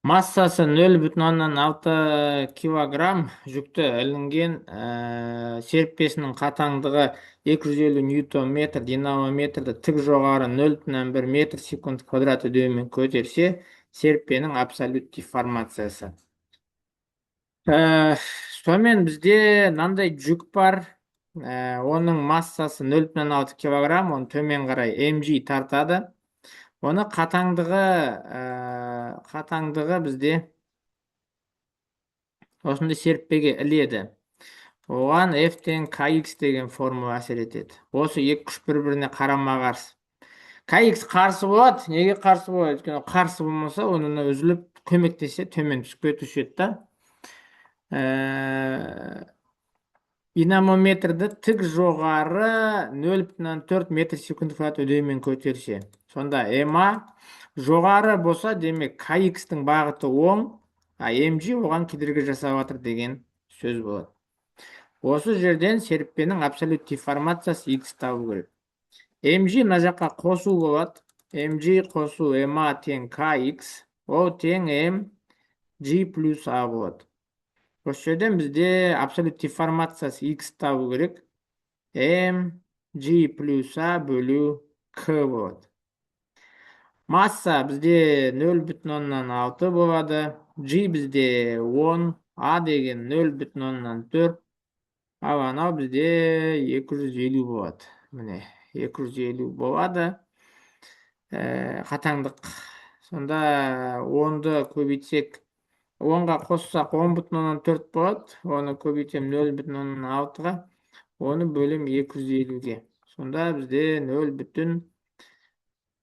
Массасы 0,6 килограмм жүкті ілінген серіппесінің қатаңдығы 250 ньютон метр, динамометрді тік жоғары 0,1 метр секунд квадрат үдеуімен көтерсе, серіппенің абсолют деформациясы. Сонымен бізде мынандай жүк бар. Оның массасы 0,6 килограмм, оны төмен қарай mg тартады. Оны қатаңдығы бізде осындай серіппеге іледі. Оған F тең KX деген формула әсер етеді. Осы екі күш бір-біріне қарама-қарсы. KX қарсы болады. Неге қарсы болады? Өйткені қарсы болмаса, оны үзіліп көмектесе төмен түсіп кетуші еді да. Динамометрді тік жоғары 0,4 метр секунд квадрат үдеуімен көтерсе. Сонда MA жоғары болса, демек KX-тің бағыты оң, а MG оған кедергі жасап жатыр деген сөз болады. Осы жерден серіппенің абсолют деформациясы X табу керек. MG мына жаққа қосу болады. MG қосу MA тең KX, о тең MG плюс A болады. Осы жерден бізде абсолют деформациясы X табу керек. MG плюс A бөлу K болады. Масса бізде 0,6 болады. G бізде 10, A деген 0,4. Ал анау бізде 250 болады. Міне, 250 болады. Қатаңдық. Сонда 10-ды көбейтсек, 10-ға қоссақ 10,4 болады. Оны көбейтем 0,6-ға. Оны бөлім 250-ге. Сонда бізде 0,...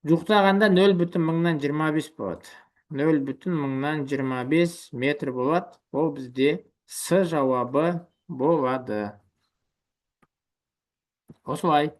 Жұқтағанда 0,25 болады. 0,25 метр болады. Ол бізде С жауабы болады. Осылай.